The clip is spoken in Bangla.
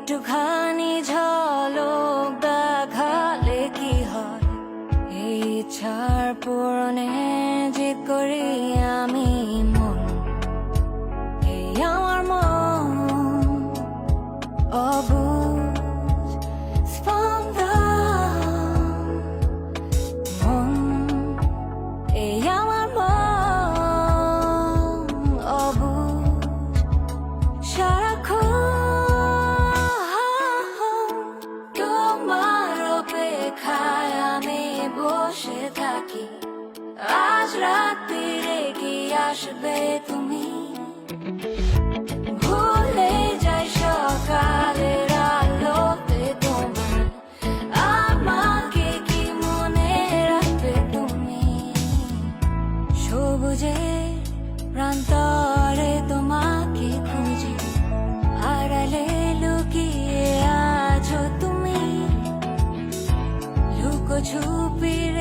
একটুখানি ঝলক দেখালে কি হয়, এই ইচ্ছার পূরণে জিদ করি আমি মন, এই আমার মন অবুঝ স্পন্দন, মন এই আমার মন অবুঝ সারাক্ষণ তোমার অপেক্ষায় আমি বসে থাকি। আজ রাত্রিরে কি আসবে তুমি, ভুলে যাই সকালের আলোতে তোমার, আমাকে কি মনে রাখবে তুমি। সবুজের প্রান্তরে তোমাকে খুঁজি, আড়ালে লুকিয়ে আছো তুমি, লুকোছুপির